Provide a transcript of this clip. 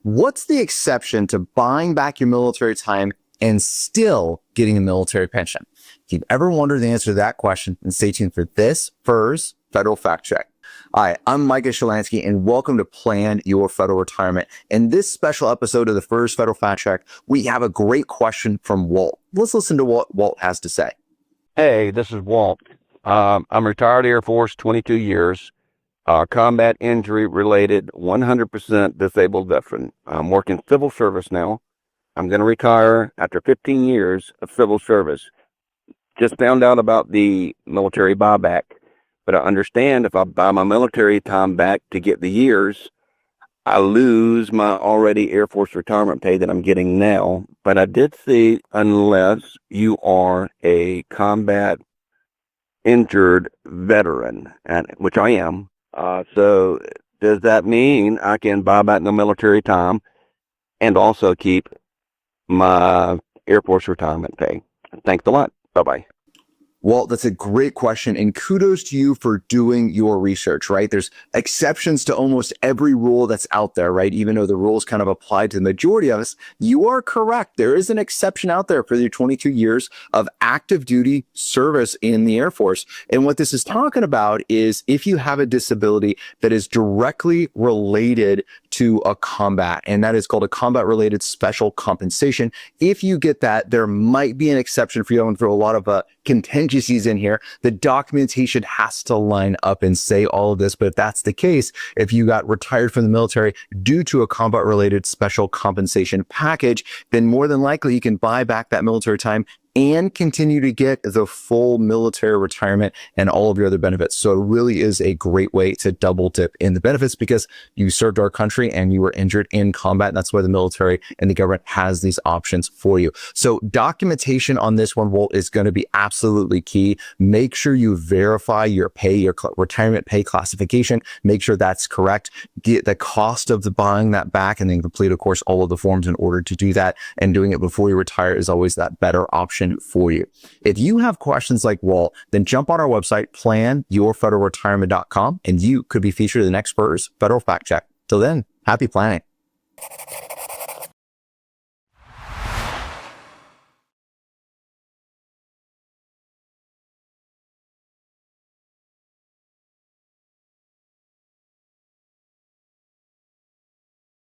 What's the exception to buying back your military time and still getting a military pension? If you've ever wondered the answer to that question, then stay tuned for this FERS Federal Fact Check. Hi, I'm Micah Shalansky, and welcome to Plan Your Federal Retirement. In this special episode of the FERS Federal Fact Check, we have a great question from Walt. Let's listen to what Walt has to say. Hey, this is Walt. I'm retired Air Force, 22 years, combat injury related, 100% disabled veteran. I'm working civil service now. I'm going to retire after 15 years of civil service. Just found out about the military buyback, but I understand if I buy my military time back to get the years, I lose my already Air Force retirement pay that I'm getting now. But I did see, unless you are a combat injured veteran, and which I am. So does that mean I can buy back the military time and also keep my Air Force retirement pay? Thanks a lot. Bye-bye. Well, that's a great question, and kudos to you for doing your research, right? There's exceptions to almost every rule that's out there, right? Even though the rules kind of apply to the majority of us, you are correct. There is an exception out there for your 22 years of active duty service in the Air Force. And what this is talking about is if you have a disability that is directly related to a combat, and that is called a combat-related special compensation. If you get that, there might be an exception for you, and for a lot of contingencies in here. The documentation has to line up and say all of this, but if that's the case, if you got retired from the military due to a combat-related special compensation package, then more than likely you can buy back that military time and continue to get the full military retirement and all of your other benefits. So it really is a great way to double dip in the benefits because you served our country and you were injured in combat. And that's why the military and the government has these options for you. So documentation on this one, Walt, is going to be absolutely key. Make sure you verify your pay, your retirement pay classification. Make sure that's correct. Get the cost of the buying that back, and then complete, of course, all of the forms in order to do that. And doing it before you retire is always that better option for you. If you have questions like Walt, then jump on our website, planyourfederalretirement.com, and you could be featured in the next FERS Federal Fact Check. Till then, happy planning.